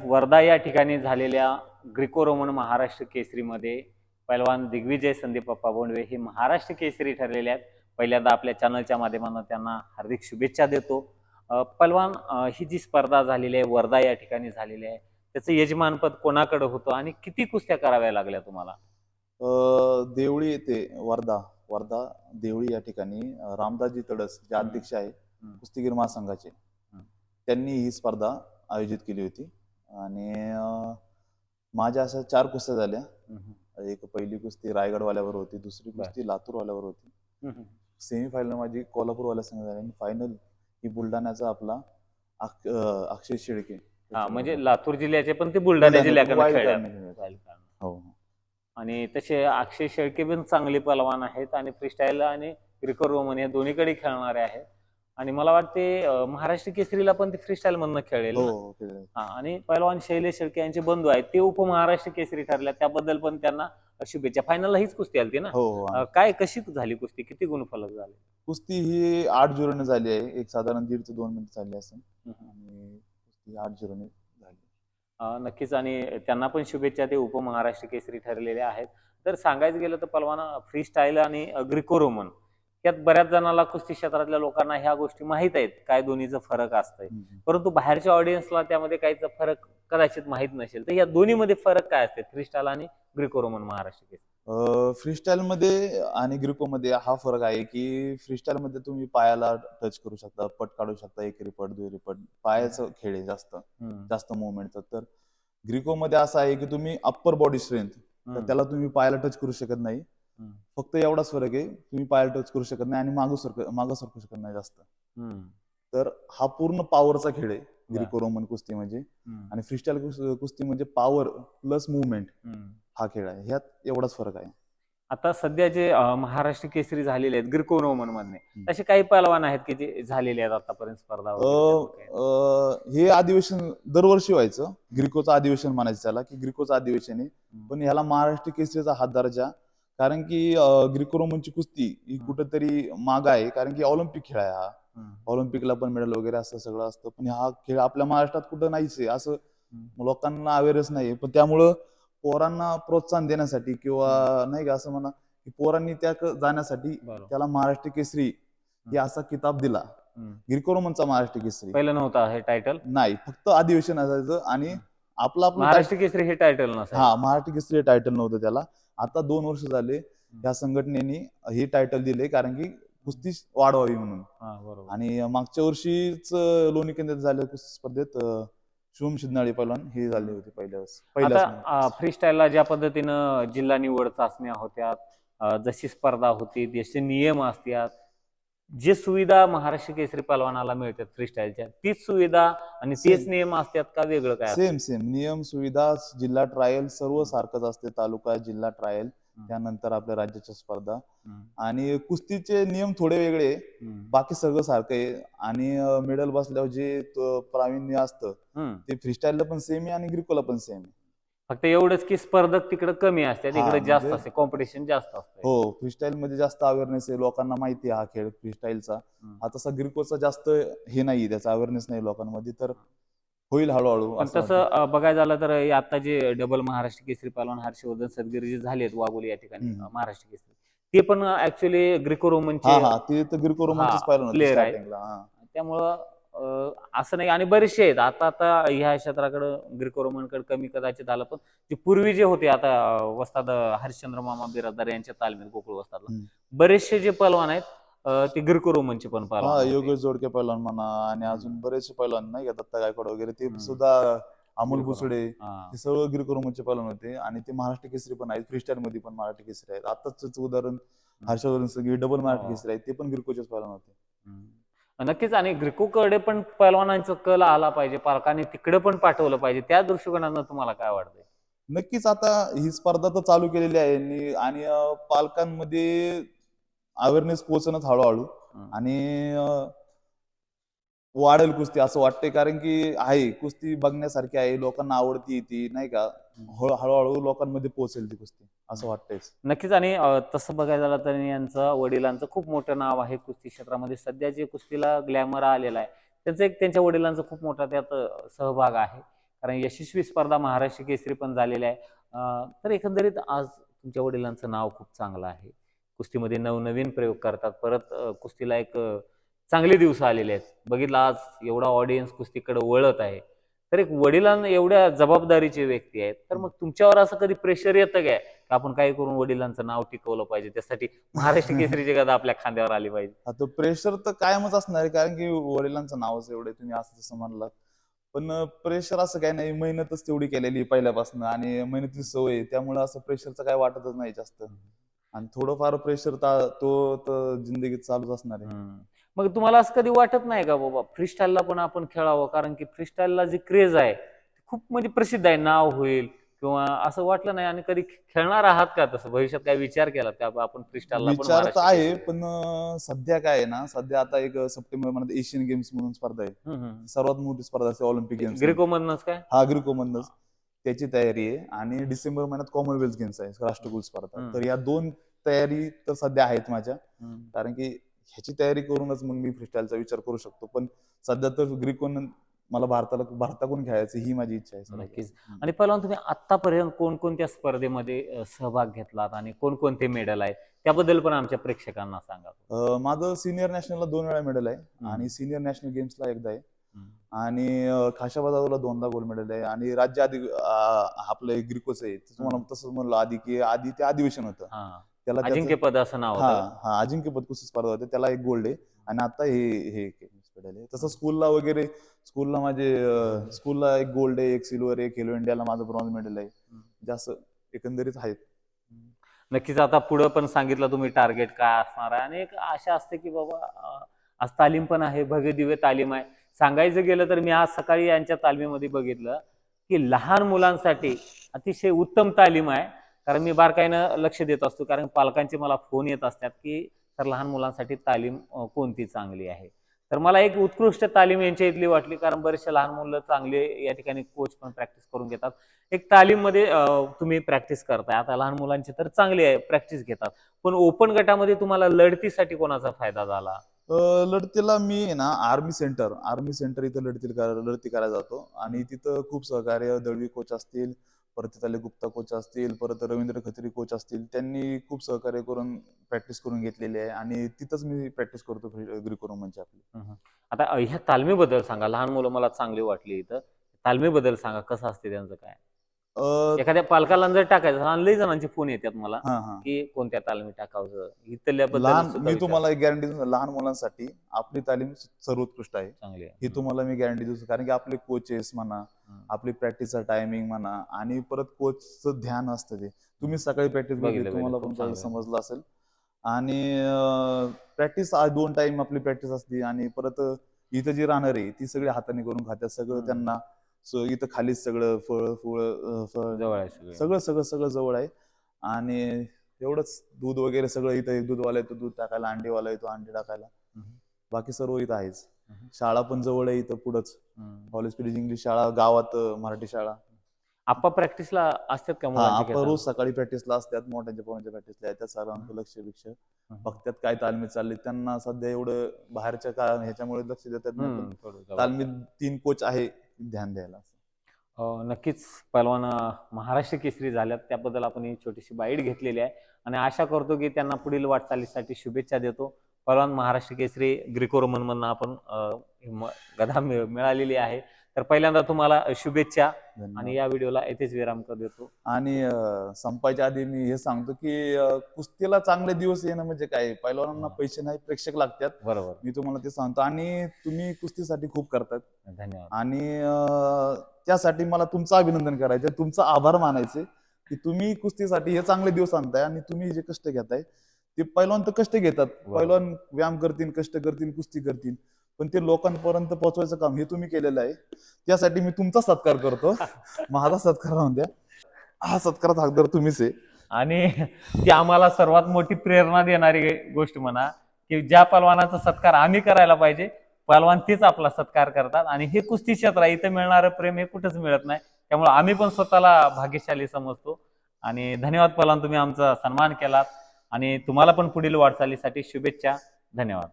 वर्धा या ठिकाणी झालेल्या ग्रीको रोमन महाराष्ट्र केसरीमध्ये पैलवान दिग्विजय संदीप अप्पा बोंडवे हे महाराष्ट्र केसरी ठरलेले आहेत. पहिल्यांदा आपल्या चॅनलच्या माध्यमातून त्यांना हार्दिक शुभेच्छा देतो. पैलवान, ही जी स्पर्धा झालेली आहे वर्धा या ठिकाणी झालेली आहे, त्याचं यजमानपद कोणाकडे होतं आणि किती कुस्त्या कराव्या लागल्या तुम्हाला? देवळी येथे वर्धा वर्धा देवळी या ठिकाणी रामदासजी तडस जे अध्यक्ष आहे कुस्तीगीर महासंघाचे, त्यांनी ही स्पर्धा आयोजित केली होती. आणि माझ्या अशा 4 कुस्त्या झाल्या. एक पहिली कुस्ती रायगडवाल्यावर होती, दुसरी कुस्ती लातूरवाल्यावर होती, सेमीफायनल माझी कोल्हापूरवाल्या संघ झाली आणि फायनल ही बुलढाण्याचा आपला अक्षय शेळके. म्हणजे लातूर जिल्ह्याचे पण ते बुलढाणा जिल्ह्याकडे खेळले. हो. आणि तसे अक्षय शेळके पण चांगले पहलवान आहेत आणि फ्रीस्टाईल आणि ग्रीको रोमन या दोन्हीकडे खेळणारे आहेत. आणि मला वाटते महाराष्ट्र केसरीला पण ते फ्रीस्टाईल मधनं खेळेल. आणि पहलवान शैलेश शेळके यांचे बंधू आहेत, ते उपमहाराष्ट्र केसरी ठरल्या, त्याबद्दल पण त्यांना शुभेच्छा. फायनलला हीच कुस्ती आली ना? हो. काय कशी झाली कुस्ती, किती गुणफलक झाले? कुस्ती ही 8-0 झाली आहे. एक साधारण 1.5 ते 2 मिनिट चालली असेल आणि कुस्ती 8-0 झाली. नक्कीच. आणि त्यांना पण शुभेच्छा, ते उपमहाराष्ट्र केसरी ठरलेले आहेत. तर सांगायचं गेलं तर पहलवान, फ्री स्टाईल आणि ग्रीको रोमन यात बऱ्याच जणांना, कुस्ती क्षेत्रातल्या लोकांना ह्या गोष्टी माहीत आहेत काय दोन्हीचा फरक असतंय, परंतु बाहेरच्या ऑडियन्सला त्यामध्ये काहीचा फरक कदाचित माहीत नसेल. तर या दोन्हीमध्ये फरक काय असते, फ्री स्टाईल आणि Greco Roman Maharashtra Kesari? Freestyle मध्ये आणि ग्रीको मध्ये हा फरक आहे की फ्रीस्टाईल मध्ये तुम्ही पायाला टच करू शकता, पट काढू शकता, एकेरी पट, दुहेरी पट, पायाचं खेळ आहे जास्त मुवमेंटचा. तर ग्रीको मध्ये असं आहे की तुम्ही अप्पर बॉडी स्ट्रेंथ, तर त्याला तुम्ही पायाला टच करू शकत नाही. फक्त एवढाच फरक आहे, तुम्ही पायाला टच करू शकत नाही आणि मागं सरकू शकत नाही जास्त. तर हा पूर्ण पॉवरचा खेळ आहे ग्रीको रोमन कुस्ती म्हणजे. आणि फ्रीस्टाईल कुस्ती म्हणजे पॉवर प्लस मुवमेंट हा खेळ आहे. ह्यात एवढाच फरक आहे. आता सध्या जे महाराष्ट्र केसरी झालेले आहेत ग्रीको रोमन मध्ये, असे काही पहलवान आहेत की जे झालेले आहेत आतापर्यंत स्पर्धा? हे अधिवेशन दरवर्षी व्हायचं, ग्रीकोचं अधिवेशन म्हणायचं त्याला, की ग्रीकोचं अधिवेशन आहे. पण ह्याला महाराष्ट्र केसरीचा हात दर्जा, कारण की ग्रीको रोमनची कुस्ती ही कुठेतरी माग आहे, कारण की ऑलिम्पिक खेळ आहे हा. ऑलिम्पिकला पण मेडल वगैरे असं सगळं असतं, पण हा खेळ आपल्या महाराष्ट्रात कुठं नाहीच आहे, असं लोकांना अवेअरनेस नाही. पण त्यामुळं पोरांना प्रोत्साहन देण्यासाठी किंवा नाही का असं म्हणा की पोरांनी त्या जाण्यासाठी त्याला महाराष्ट्र केसरी हे असा किताब दिला. ग्रीको रोमनचा महाराष्ट्र केसरी पहिलं नव्हता हे टायटल? नाही, फक्त अधिवेशन असायचं आणि आपलं महाराष्ट्र केसरी हे टायटल नसायचं. हा, महाराष्ट्र केसरी टायटल नव्हतं त्याला. आता 2 वर्ष झाले या संघटनेने हे टायटल दिले, कारण की कुस्ती वाढवावी म्हणून. आणि मागच्या वर्षीच लोणी केंद्रात झाल्या कुस्ती स्पर्धेत शुभम शिंदे पैलवान हे झाले होते पहिल्या. फ्री स्टाईलला ज्या पद्धतीनं जिल्हा निवड चाचण्या होत्या, जशी स्पर्धा होती, जसे नियम असतात, जे सुविधा महाराष्ट्र केसरी पहलवानाला मिळतात फ्रीस्टाईलच्या, तीच सुविधा आणि तेच नियम असतात का वेगळं काय? सेम नियम सुविधा, जिल्हा ट्रायल सर्व सारखंच असते. तालुका, जिल्हा ट्रायल, त्यानंतर आपल्या राज्याच्या स्पर्धा. आणि कुस्तीचे नियम थोडे वेगळे, बाकी सगळं सारखं आहे. आणि मेडल बसल्यावर जे प्रावीण्य असतं ते फ्रीस्टाईलला पण सेम आहे आणि ग्रीकोला पण सेम आहे. फक्त एवढंच की स्पर्धक तिकडे कमी असतात, इकडे जास्त असते, कॉम्पिटिशन जास्त असते. हो, फ्रीस्टाईल मध्ये जास्त अवेअरनेस आहे, लोकांना माहिती आहे हा खेळ फ्रीस्टाईलचा. आता ग्रीकोचा जास्त हे नाही, त्याचा अवेअरनेस नाही लोकांमध्ये, तर होईल हळूहळू. पण तसं बघायला झालं तर आता जे डबल महाराष्ट्र केसरी पहलवान हर्षवर्धन सदगिरी जे झालेत वाघोली या ठिकाणी महाराष्ट्र केसरी, ते पण ऍक्च्युअली ग्रीको रोमनचे ते तर ग्रीको रोमनचेच पहलवान प्लेयर आहे. त्यामुळं असं नाही. आणि बरेचसे आहेत आता ह्या क्षेत्राकडे ग्रीको रोमनकडे कमी कदाचित आलं, पण जे पूर्वी जे होते, आता वस्ताद हरिश्चंद्र मामा बिराजदार यांच्या तालमीत गोकुळ वस्तादला बरेचसे जे पहलवान आहेत ते ग्रीको रोमनचे पण पहलवान. योगेश जोडके पहलवान म्हणा, आणि अजून बरेचसे पहलवान नाही का, दत्ता गायकवाड वगैरे, ते सुद्धा, अमोल भुसडे, हे सगळं ग्रीको रोमनचे पहलवान होते. आणि ते महाराष्ट्र केसरी पण आहेत, फ्रीस्टाईल मध्ये पण महाराष्ट्र केसरी आहेत. आताच उदाहरण हर्षवर्धन सगळी डबल महाराष्ट्र केसरी आहेत, ते पण ग्रीकोचेच पहलवान होते. नक्कीच. आणि ग्रीकोकडे पण पहलवानांचा कल आला पाहिजे, पालकांनी तिकडे पण पाठवलं पाहिजे, त्या दृष्टिकोनानं तुम्हाला काय वाटतंय? नक्कीच. आता ही स्पर्धा तर चालू केलेली आहे आणि पालकांमध्ये अवेअरनेस पोहोचणं हळूहळू, आणि वाढेल कुस्ती असं वाटतंय, कारण की आहे कुस्ती बघण्यासारखी आहे, लोकांना आवडती ती, नाही का, हळूहळू लोकांमध्ये पोहोचेल ती कुस्ती असं वाटतंय. नक्कीच. आणि तसं बघायला झालं तर यांचं वडिलांचं खूप मोठं नाव आहे कुस्ती क्षेत्रामध्ये. सध्या जे कुस्तीला ग्लॅमर आलेला आहे, त्यांचं एक, त्यांच्या वडिलांचा खूप मोठा त्यात सहभाग आहे. कारण यशस्वी स्पर्धा महाराष्ट्र केसरी पण झालेल्या आहे. तर एकंदरीत आज तुमच्या वडिलांचं नाव खूप चांगलं आहे. कुस्तीमध्ये नवनवीन प्रयोग करतात. परत कुस्तीला एक चांगले दिवस आलेले आहेत. बघितलं आज एवढा ऑडियन्स कुस्तीकडे वळत आहे. तर एक वडिलांना एवढ्या जबाबदारीचे व्यक्ती आहेत, तर मग तुमच्यावर असं कधी प्रेशर येतं काय की आपण काही करून वडिलांचं नाव टिकवलं पाहिजे, त्यासाठी महाराष्ट्र केसरीची गदा आपल्या खांद्यावर आली पाहिजे? आता प्रेशर तर कायमच असणार आहे, कारण की वडिलांचं नावच एवढं तुम्ही असं जसं म्हणलात. पण प्रेशर असं काही नाही, मेहनतच तेवढी केलेली पहिल्यापासून आणि मेहनतीची सवय आहे, त्यामुळे असं प्रेशरचं काय वाटतच नाही जास्त. आणि थोडंफार प्रेशर तो तर जिंदगीत चालूच असणार आहे. मग तुम्हाला असं कधी वाटत नाही का बाबा फ्रीस्टाईलला पण आपण खेळावं, कारण की फ्रीस्टाईलला जी क्रेज आहे ती खूप म्हणजे प्रसिद्ध आहे, नाव होईल किंवा असं वाटलं नाही? आणि कधी खेळणार आहात का तसं भविष्यात काय विचार केला की आपण फ्रीस्टाईलला पण विचार तर महाराष्ट्र आहे, केसरी? पण सध्या काय आहे ना, सध्या आता एक सप्टेंबर महिन्यात एशियन गेम्स म्हणून स्पर्धा आहे. सर्वात मोठी स्पर्धा असते ऑलिम्पिक गेम्स. ग्रेको मधनच काय? हा, ग्रिको मधनच त्याची तयारी आहे. आणि डिसेंबर महिन्यात कॉमनवेल्थ गेम्स आहे, राष्ट्रकुल स्पर्धा. तर या 2 तयारी तर सध्या आहेत माझ्या, कारण की ह्याची तयारी करूनच मग मी फ्रीस्टाईलचा विचार करू शकतो. पण सध्या तर ग्रिकोन मला भारताकडून खेळायचं ही माझी इच्छा आहे सध्या. नक्कीच. आणि पहिलवान तुम्ही आतापर्यंत कोणकोणत्या स्पर्धेमध्ये सहभाग घेतलात आणि कोणकोणते मेडल आहेत, त्याबद्दल पण आमच्या प्रेक्षकांना सांगा. माझं सिनियर नॅशनलला 2 वेळा मेडल आहे आणि सिनियर नॅशनल गेम्सला एकदा आहे. आणि खाशाबाजावला 2दा गोल्ड मेडल आहे. आणि राज्य आधी आपलं ग्रिकोच आहे, तुम्हाला तसंच म्हणलं आधी की आधी ते अधिवेशन होतं, त्याला अजिंक्यपद असं नाव हा होतं. हा अजिंक्यपद कुस्ती स्पर्धा होते, त्याला 1 गोल्ड आहे. आणि आता हे मेडल आहे. तसं स्कूलला वगैरे, स्कूलला 1 गोल्ड आहे, 1 सिल्वर आहे. खेलो इंडियाला माझं ब्रॉन्झ मेडल आहे. जास्त एकंदरीत आहेत. नक्कीच. आता पुढे पण सांगितलं तुम्ही टार्गेट काय असणार आहे, आणि एक आशा असते की बाबा आज तालीम पण आहे, भव्य दिव्य तालीम आहे. सांगायचं गेलं तर मी आज सकाळी यांच्या तालमीमध्ये बघितलं की लहान मुलांसाठी अतिशय उत्तम तालीम आहे. कारण मी बारकाईनं लक्ष देत असतो, कारण पालकांचे मला फोन येत असतात की तर लहान मुलांसाठी तालीम कोणती चांगली आहे. तर मला एक उत्कृष्ट तालीम यांच्या इथली वाटली, कारण बरेचसे लहान मुलं चांगले या ठिकाणी कोच पण प्रॅक्टिस करून घेतात. एक तालीम मध्ये तुम्ही प्रॅक्टिस करताय, आता लहान मुलांची तर चांगली आहे, प्रॅक्टिस घेतात. पण ओपन गटामध्ये तुम्हाला लढतीसाठी कोणाचा फायदा झाला? लढतीला मी आहे ना, आर्मी सेंटर इथं लढती करायला जातो. आणि तिथं खूप सहकार्य, दळवी कोच असतील, परत तिथले गुप्ता कोच असतील, परत रवींद्र खत्री कोच असतील, त्यांनी खूप सहकार्य करून प्रॅक्टिस करून घेतलेली आहे. आणि तिथंच मी प्रॅक्टिस करतो ग्रिको रोमनची आपली. आता ह्या तालमीबद्दल सांगा. लहान मुलं मला चांगली वाटली इथं. तालमीबद्दल सांगा, कसं असते त्यांचं काय? एखाद्या पालकाला जर टाकायचं, लहान जणांचे फोन येतात मला हा हा की कोणत्या तालमी टाकावं, इथल्याबद्दल लहान सुद्धा मी विचार. तुम्हाला एक गॅरंटी देतो, लहान मुलांसाठी आपली तालीम सर्वोत्कृष्ट आहे. चांगली आहे. ही तुम्हाला मी गॅरंटी देतो, कारण की आपले कोचेस म्हणा, आपली प्रॅक्टिसचा टायमिंग म्हणा, आणि परत कोचचं ध्यान असतं. ते तुम्ही सकाळी प्रॅक्टिस बघितली, बघितलं, तुम्हाला खूप पण चांगलं. समजलं असेल. आणि प्रॅक्टिस 2 टाइम आपली प्रॅक्टिस असते. आणि परत इथं जी राहणार आहे ती सगळी हाताने करून खात्यात, सगळं त्यांना इथं खालीच सगळं फळ जवळ आहे सगळे. सगळं जवळ आहे. आणि एवढंच, दूध वगैरे सगळं इथं आहे. दूधवाला येतो दूध टाकायला, अंडीवाला येतो अंडी टाकायला, बाकी सर्व इथं आहेच. शाळा पण जवळ आहे इथं पुढंच, कॉलेज स्पिरिट इंग्लिश शाळा, गावात मराठी शाळा. आप्पा प्रॅक्टिसला असतात का हा, मुलांची आपण रोज सकाळी प्रॅक्टिसला असतात, मोठ्यांच्या पोरांच्या प्रॅक्टिसला येतात, सर्वांचं लक्ष बघतात काय तालमीत चालली. त्यांना सध्या एवढं बाहेरच्या ह्याच्यामुळे लक्ष देतात नाही, पण तालमीत 3 कोच आहे, ध्यान द्यायला. नक्कीच. पहिलवान महाराष्ट्र केसरी झाल्यात, त्याबद्दल आपण ही छोटीशी बाईट घेतलेली आहे, आणि आशा करतो की त्यांना पुढील वाटचालीसाठी शुभेच्छा देतो. पहिलवान महाराष्ट्र केसरी ग्रिको रोमन मधनं आपण गदा मिळालेली आहे. तर पहिल्यांदा तुम्हाला शुभेच्छा, आणि या व्हिडिओला येथेच विराम कर देतो. आणि संपायच्या आधी मी हे सांगतो की कुस्तीला चांगले दिवस येणं म्हणजे काय, पहिलवानांना पैसे नाही, प्रेक्षक लागतात. बरोबर. मी तुम्हाला ते सांगतो. आणि तुम्ही कुस्तीसाठी खूप करतात, धन्यवाद. आणि त्यासाठी मला तुमचं अभिनंदन करायचं, तुमचा आभार मानायचे की तुम्ही कुस्तीसाठी हे चांगले दिवस आणताय. आणि तुम्ही जे कष्ट घेताय, ते पहिलवान तर कष्ट घेतात, पहिलवान व्यायाम करतील, कष्ट करतील, कुस्ती करतील, पण ते लोकांपर्यंत पोहोचवायचं काम हे तुम्ही केलेलं आहे. त्यासाठी मी तुमचा सत्कार करतो. माझा सत्कार राहून द्या, हा सत्कारात हकदार तुम्हीच आहे. आणि ती आम्हाला सर्वात मोठी प्रेरणा देणारी गोष्ट म्हणा की ज्या पहलवानाचा सत्कार आम्ही करायला पाहिजे, पहलवान तेच आपला सत्कार करतात. आणि हे कुस्ती क्षेत्र आहे, इथं मिळणारं प्रेम हे कुठंच मिळत नाही. त्यामुळे आम्ही पण स्वतःला भाग्यशाली समजतो. आणि धन्यवाद पहलवान, तुम्ही आमचा सन्मान केलात, आणि तुम्हाला पण पुढील वाटचालीसाठी शुभेच्छा. धन्यवाद.